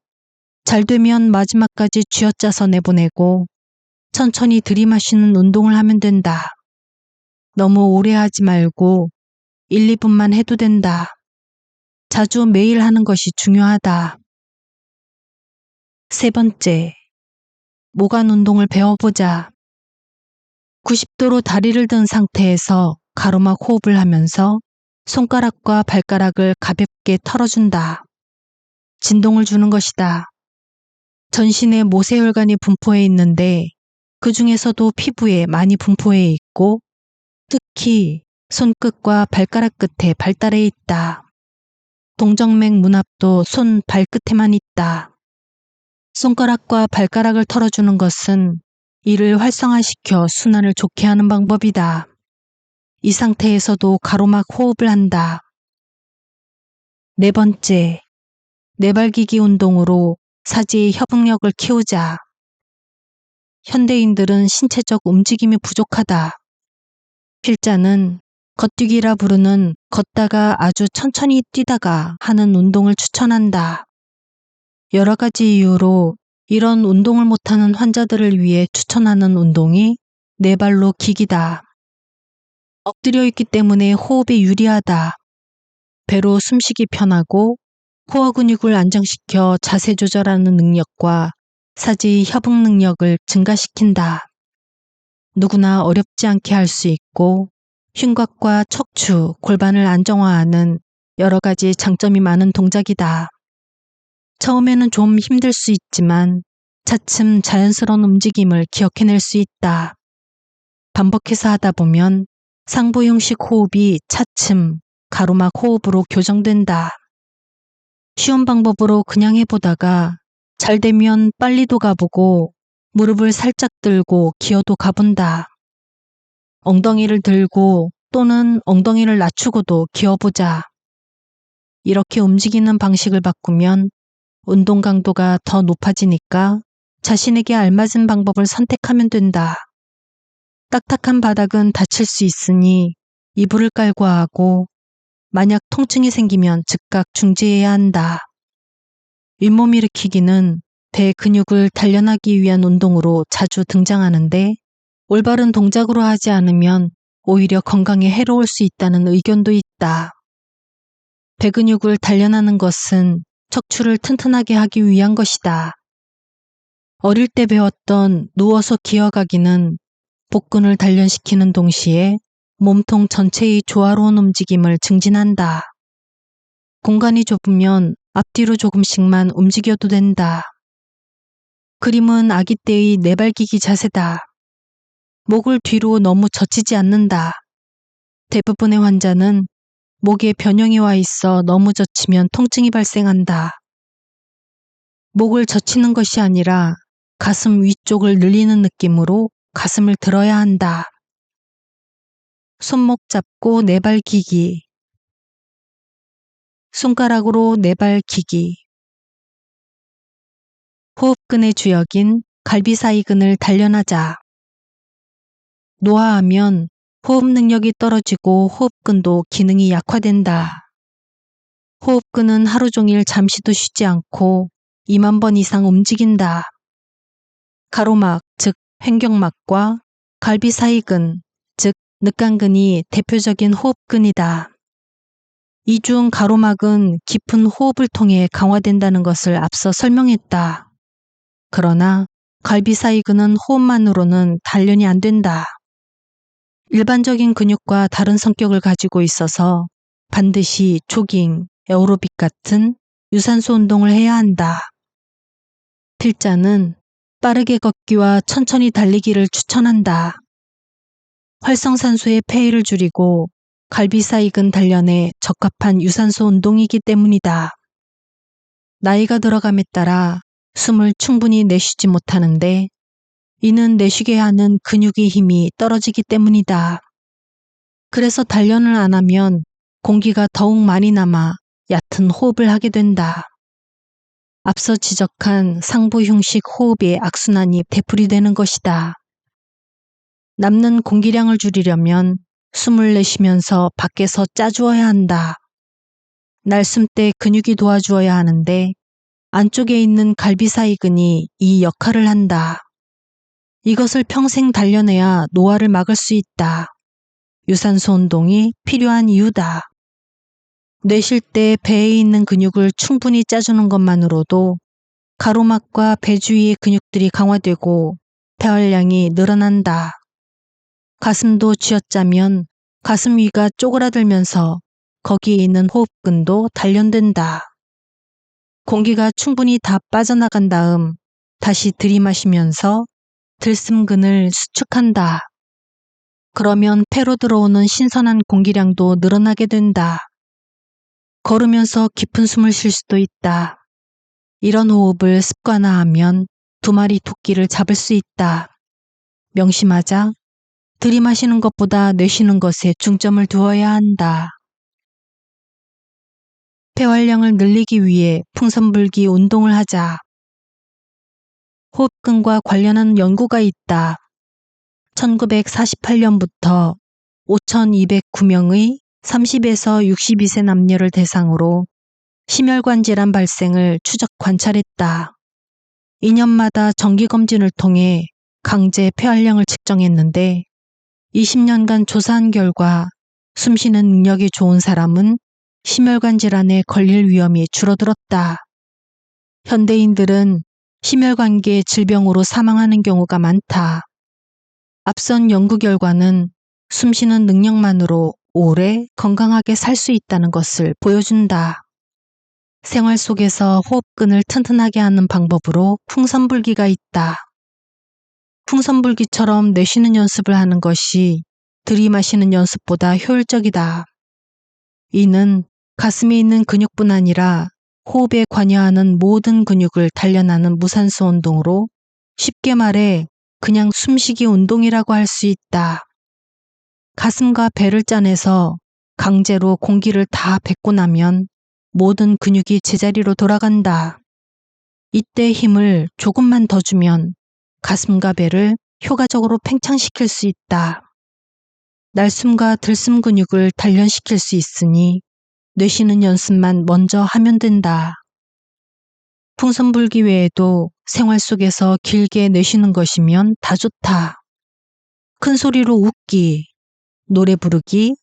잘 되면 마지막까지 쥐어짜서 내보내고 천천히 들이마시는 운동을 하면 된다. 너무 오래 하지 말고 1, 2분만 해도 된다. 자주 매일 하는 것이 중요하다. 세 번째, 모관 운동을 배워보자. 90도로 다리를 든 상태에서 가로막 호흡을 하면서 손가락과 발가락을 가볍게 털어준다. 진동을 주는 것이다. 전신에 모세혈관이 분포해 있는데 그 중에서도 피부에 많이 분포해 있고 특히 손끝과 발가락 끝에 발달해 있다. 동정맥 문합도 손 발끝에만 있다. 손가락과 발가락을 털어주는 것은 이를 활성화시켜 순환을 좋게 하는 방법이다. 이 상태에서도 가로막 호흡을 한다. 네 번째, 내발기기 운동으로 사지의 협응력을 키우자. 현대인들은 신체적 움직임이 부족하다. 필자는 걷뛰기라 부르는 걷다가 아주 천천히 뛰다가 하는 운동을 추천한다. 여러 가지 이유로 이런 운동을 못하는 환자들을 위해 추천하는 운동이 네 발로 기기다. 엎드려 있기 때문에 호흡에 유리하다. 배로 숨쉬기 편하고 코어 근육을 안정시켜 자세 조절하는 능력과 사지 협응 능력을 증가시킨다. 누구나 어렵지 않게 할 수 있고 흉곽과 척추, 골반을 안정화하는 여러 가지 장점이 많은 동작이다. 처음에는 좀 힘들 수 있지만 차츰 자연스러운 움직임을 기억해낼 수 있다. 반복해서 하다 보면 상부 형식 호흡이 차츰 가로막 호흡으로 교정된다. 쉬운 방법으로 그냥 해보다가 잘 되면 빨리도 가보고 무릎을 살짝 들고 기어도 가본다. 엉덩이를 들고 또는 엉덩이를 낮추고도 기어보자. 이렇게 움직이는 방식을 바꾸면 운동 강도가 더 높아지니까 자신에게 알맞은 방법을 선택하면 된다. 딱딱한 바닥은 다칠 수 있으니 이불을 깔고 하고 만약 통증이 생기면 즉각 중지해야 한다. 윗몸 일으키기는 배 근육을 단련하기 위한 운동으로 자주 등장하는데 올바른 동작으로 하지 않으면 오히려 건강에 해로울 수 있다는 의견도 있다. 배 근육을 단련하는 것은 척추를 튼튼하게 하기 위한 것이다. 어릴 때 배웠던 누워서 기어가기는 복근을 단련시키는 동시에 몸통 전체의 조화로운 움직임을 증진한다. 공간이 좁으면 앞뒤로 조금씩만 움직여도 된다. 그림은 아기 때의 내발기기 자세다. 목을 뒤로 너무 젖히지 않는다. 대부분의 환자는 목에 변형이 와 있어 너무 젖히면 통증이 발생한다. 목을 젖히는 것이 아니라 가슴 위쪽을 늘리는 느낌으로 가슴을 들어야 한다. 손목 잡고 네발 기기. 손가락으로 네발 기기. 호흡근의 주역인 갈비사이근을 단련하자. 노화하면 호흡 능력이 떨어지고 호흡근도 기능이 약화된다. 호흡근은 하루 종일 잠시도 쉬지 않고 2만 번 이상 움직인다. 가로막, 즉 횡격막과 갈비사이근, 즉 늑간근이 대표적인 호흡근이다. 이 중 가로막은 깊은 호흡을 통해 강화된다는 것을 앞서 설명했다. 그러나 갈비사이근은 호흡만으로는 단련이 안 된다. 일반적인 근육과 다른 성격을 가지고 있어서 반드시 조깅, 에어로빅 같은 유산소 운동을 해야 한다. 필자는 빠르게 걷기와 천천히 달리기를 추천한다. 활성산소의 폐해를 줄이고 갈비사이근 단련에 적합한 유산소 운동이기 때문이다. 나이가 들어감에 따라 숨을 충분히 내쉬지 못하는데 이는 내쉬게 하는 근육의 힘이 떨어지기 때문이다. 그래서 단련을 안 하면 공기가 더욱 많이 남아 얕은 호흡을 하게 된다. 앞서 지적한 상부흉식 호흡의 악순환이 되풀이되는 것이다. 남는 공기량을 줄이려면 숨을 내쉬면서 밖에서 짜주어야 한다. 날숨 때 근육이 도와주어야 하는데 안쪽에 있는 갈비사이근이 이 역할을 한다. 이것을 평생 단련해야 노화를 막을 수 있다. 유산소 운동이 필요한 이유다. 내쉴 때 배에 있는 근육을 충분히 짜주는 것만으로도 가로막과 배 주위의 근육들이 강화되고 폐활량이 늘어난다. 가슴도 쥐어짜면 가슴 위가 쪼그라들면서 거기에 있는 호흡근도 단련된다. 공기가 충분히 다 빠져나간 다음 다시 들이마시면서 들숨근을 수축한다. 그러면 폐로 들어오는 신선한 공기량도 늘어나게 된다. 걸으면서 깊은 숨을 쉴 수도 있다. 이런 호흡을 습관화하면 2마리 토끼를 잡을 수 있다. 명심하자. 들이마시는 것보다 내쉬는 것에 중점을 두어야 한다. 폐활량을 늘리기 위해 풍선불기 운동을 하자. 호흡근과 관련한 연구가 있다. 1948년부터 5,209명의 30에서 62세 남녀를 대상으로 심혈관 질환 발생을 추적 관찰했다. 2년마다 정기검진을 통해 강제 폐활량을 측정했는데 20년간 조사한 결과 숨쉬는 능력이 좋은 사람은 심혈관 질환에 걸릴 위험이 줄어들었다. 현대인들은 심혈관계 질병으로 사망하는 경우가 많다. 앞선 연구 결과는 숨쉬는 능력만으로 오래 건강하게 살 수 있다는 것을 보여준다. 생활 속에서 호흡근을 튼튼하게 하는 방법으로 풍선불기가 있다. 풍선불기처럼 내쉬는 연습을 하는 것이 들이마시는 연습보다 효율적이다. 이는 가슴에 있는 근육뿐 아니라 호흡에 관여하는 모든 근육을 단련하는 무산소 운동으로 쉽게 말해 그냥 숨쉬기 운동이라고 할 수 있다. 가슴과 배를 짜내서 강제로 공기를 다 뱉고 나면 모든 근육이 제자리로 돌아간다. 이때 힘을 조금만 더 주면 가슴과 배를 효과적으로 팽창시킬 수 있다. 날숨과 들숨 근육을 단련시킬 수 있으니 내쉬는 연습만 먼저 하면 된다. 풍선불기 외에도 생활 속에서 길게 내쉬는 것이면 다 좋다. 큰 소리로 웃기, 노래 부르기,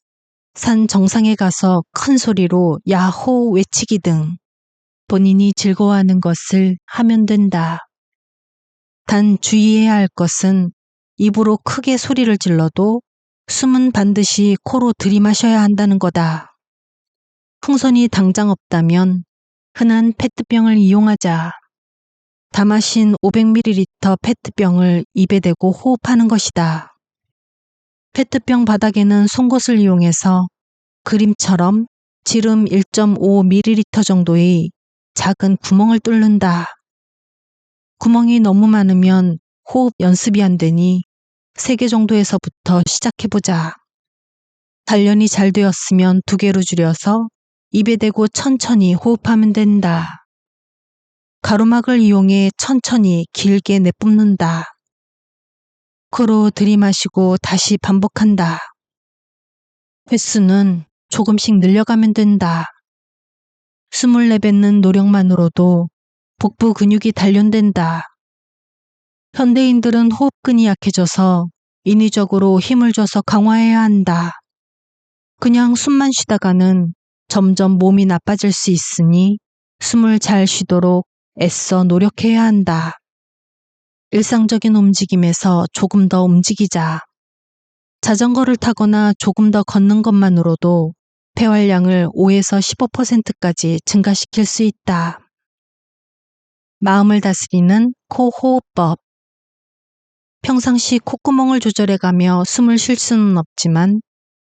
산 정상에 가서 큰 소리로 야호 외치기 등 본인이 즐거워하는 것을 하면 된다. 단 주의해야 할 것은 입으로 크게 소리를 질러도 숨은 반드시 코로 들이마셔야 한다는 거다. 풍선이 당장 없다면 흔한 페트병을 이용하자. 다 마신 500ml 페트병을 입에 대고 호흡하는 것이다. 페트병 바닥에는 송곳을 이용해서 그림처럼 지름 1.5ml 정도의 작은 구멍을 뚫는다. 구멍이 너무 많으면 호흡 연습이 안 되니 3개 정도에서부터 시작해보자. 단련이 잘 되었으면 2개로 줄여서 입에 대고 천천히 호흡하면 된다. 가로막을 이용해 천천히 길게 내뿜는다. 코로 들이마시고 다시 반복한다. 횟수는 조금씩 늘려가면 된다. 숨을 내뱉는 노력만으로도 복부 근육이 단련된다. 현대인들은 호흡근이 약해져서 인위적으로 힘을 줘서 강화해야 한다. 그냥 숨만 쉬다가는 점점 몸이 나빠질 수 있으니 숨을 잘 쉬도록 애써 노력해야 한다. 일상적인 움직임에서 조금 더 움직이자. 자전거를 타거나 조금 더 걷는 것만으로도 폐활량을 5에서 15%까지 증가시킬 수 있다. 마음을 다스리는 코호흡법. 평상시 콧구멍을 조절해가며 숨을 쉴 수는 없지만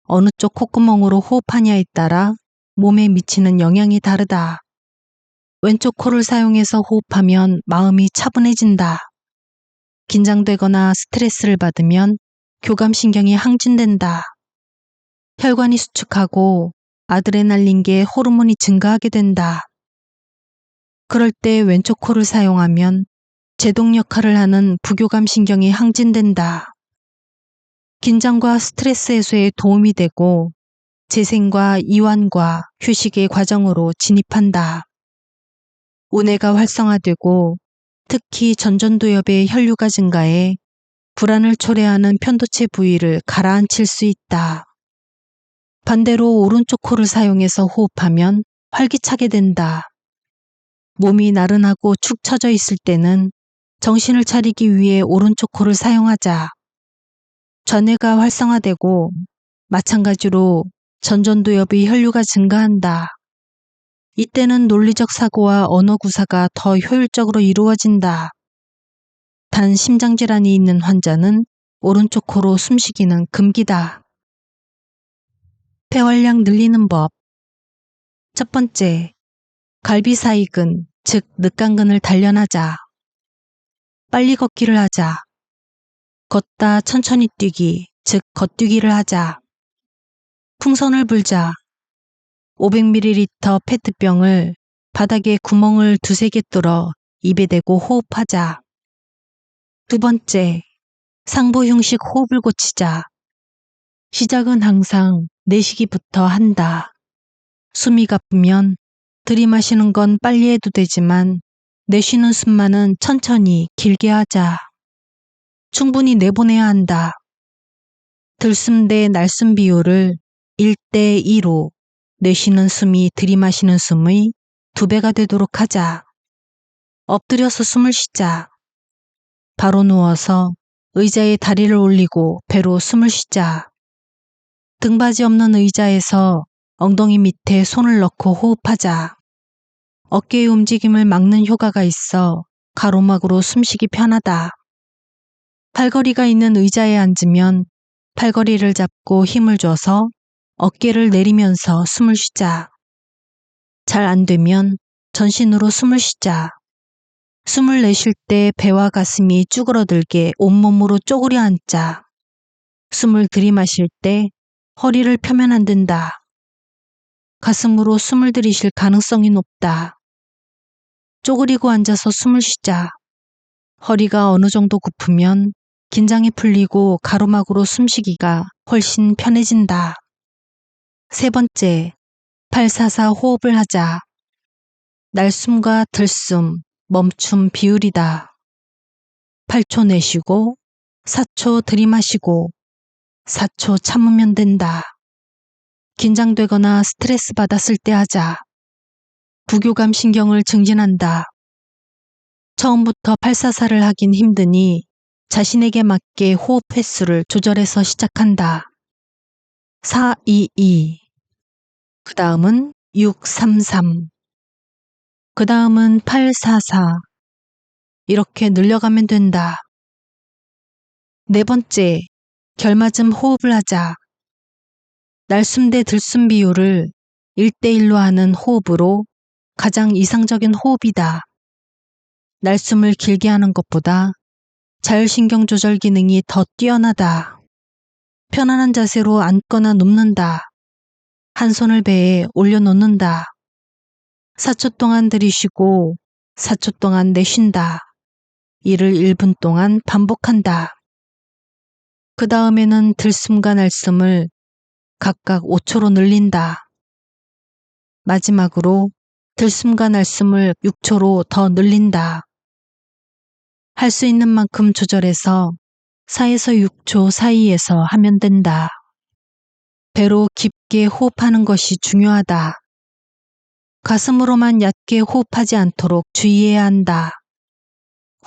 어느 쪽 콧구멍으로 호흡하냐에 따라 몸에 미치는 영향이 다르다. 왼쪽 코를 사용해서 호흡하면 마음이 차분해진다. 긴장되거나 스트레스를 받으면 교감신경이 항진된다. 혈관이 수축하고 아드레날린계 호르몬이 증가하게 된다. 그럴 때 왼쪽 코를 사용하면 제동 역할을 하는 부교감신경이 항진된다. 긴장과 스트레스 해소에 도움이 되고 재생과 이완과 휴식의 과정으로 진입한다. 우뇌가 활성화되고 특히 전전두엽의 혈류가 증가해 불안을 초래하는 편도체 부위를 가라앉힐 수 있다. 반대로 오른쪽 코를 사용해서 호흡하면 활기차게 된다. 몸이 나른하고 축 처져 있을 때는 정신을 차리기 위해 오른쪽 코를 사용하자. 좌뇌가 활성화되고 마찬가지로 전전두엽의 혈류가 증가한다. 이때는 논리적 사고와 언어 구사가 더 효율적으로 이루어진다. 단 심장질환이 있는 환자는 오른쪽 코로 숨쉬기는 금기다. 폐활량 늘리는 법. 첫 번째, 갈비사이근, 즉 늑간근을 단련하자. 빨리 걷기를 하자. 걷다 천천히 뛰기, 즉 걷뛰기를 하자. 풍선을 불자. 500ml 페트병을 바닥에 구멍을 2-3개 뚫어 입에 대고 호흡하자. 두 번째, 상부흉식 호흡을 고치자. 시작은 항상 내쉬기부터 한다. 숨이 가쁘면 들이마시는 건 빨리 해도 되지만 내쉬는 숨만은 천천히 길게 하자. 충분히 내보내야 한다. 들숨 대 날숨 비율을 1대2로 내쉬는 숨이 들이마시는 숨의 2배가 되도록 하자. 엎드려서 숨을 쉬자. 바로 누워서 의자에 다리를 올리고 배로 숨을 쉬자. 등받이 없는 의자에서 엉덩이 밑에 손을 넣고 호흡하자. 어깨의 움직임을 막는 효과가 있어 가로막으로 숨쉬기 편하다. 팔걸이가 있는 의자에 앉으면 팔걸이를 잡고 힘을 줘서 어깨를 내리면서 숨을 쉬자. 잘 안 되면 전신으로 숨을 쉬자. 숨을 내쉴 때 배와 가슴이 쭈그러들게 온몸으로 쪼그려 앉자. 숨을 들이마실 때 허리를 펴면 안 된다. 가슴으로 숨을 들이쉴 가능성이 높다. 쪼그리고 앉아서 숨을 쉬자. 허리가 어느 정도 굽으면 긴장이 풀리고 가로막으로 숨쉬기가 훨씬 편해진다. 세 번째, 8-4-4 호흡을 하자. 날숨과 들숨, 멈춤 비율이다. 8초 내쉬고 4초 들이마시고 4초 참으면 된다. 긴장되거나 스트레스 받았을 때 하자. 부교감 신경을 증진한다. 처음부터 8-4-4를 하긴 힘드니 자신에게 맞게 호흡 횟수를 조절해서 시작한다. 4-2-2. 그 다음은 6-3-3. 그 다음은 8-4-4. 이렇게 늘려가면 된다. 네 번째, 결맞음 호흡을 하자. 날숨 대 들숨 비율을 1대1로 하는 호흡으로 가장 이상적인 호흡이다. 날숨을 길게 하는 것보다 자율신경 조절 기능이 더 뛰어나다. 편안한 자세로 앉거나 눕는다. 한 손을 배에 올려놓는다. 4초 동안 들이쉬고 4초 동안 내쉰다. 이를 1분 동안 반복한다. 그 다음에는 들숨과 날숨을 각각 5초로 늘린다. 마지막으로 들숨과 날숨을 6초로 더 늘린다. 할 수 있는 만큼 조절해서 4에서 6초 사이에서 하면 된다. 배로 깊게 호흡하는 것이 중요하다. 가슴으로만 얕게 호흡하지 않도록 주의해야 한다.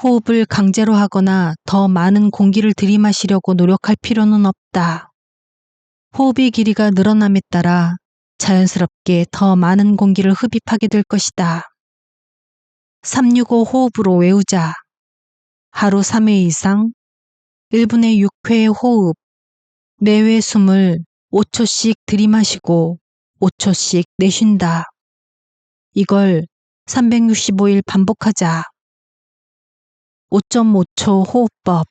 호흡을 강제로 하거나 더 많은 공기를 들이마시려고 노력할 필요는 없다. 호흡의 길이가 늘어남에 따라 자연스럽게 더 많은 공기를 흡입하게 될 것이다. 365 호흡으로 외우자. 하루 3회 이상 1분에 6회의 호흡. 매회 숨을 5초씩 들이마시고 5초씩 내쉰다. 이걸 365일 반복하자. 5.5초 호흡법.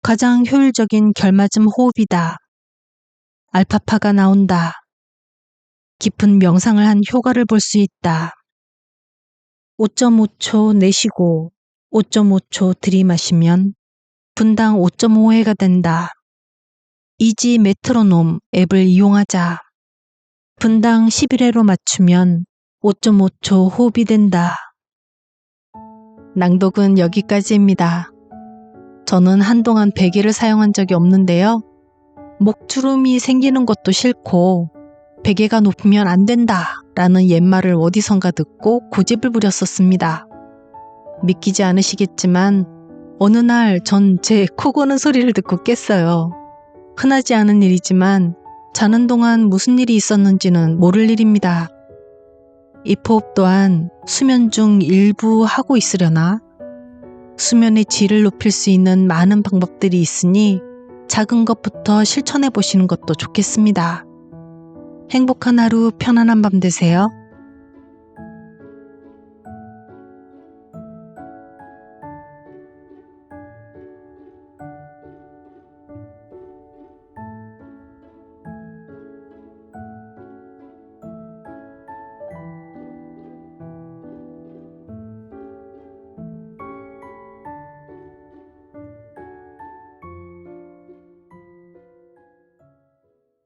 가장 효율적인 결맞음 호흡이다. 알파파가 나온다. 깊은 명상을 한 효과를 볼 수 있다. 5.5초 내쉬고 5.5초 들이마시면 분당 5.5회가 된다. 이지 메트로놈 앱을 이용하자. 분당 11회로 맞추면 5.5초 호흡이 된다. 낭독은 여기까지입니다. 저는 한동안 베개를 사용한 적이 없는데요. 목주름이 생기는 것도 싫고 베개가 높으면 안 된다 라는 옛말을 어디선가 듣고 고집을 부렸었습니다. 믿기지 않으시겠지만 어느 날 전 제 코 고는 소리를 듣고 깼어요. 흔하지 않은 일이지만 자는 동안 무슨 일이 있었는지는 모를 일입니다. 입호흡 또한 수면 중 일부 하고 있으려나? 수면의 질을 높일 수 있는 많은 방법들이 있으니 작은 것부터 실천해 보시는 것도 좋겠습니다. 행복한 하루, 편안한 밤 되세요.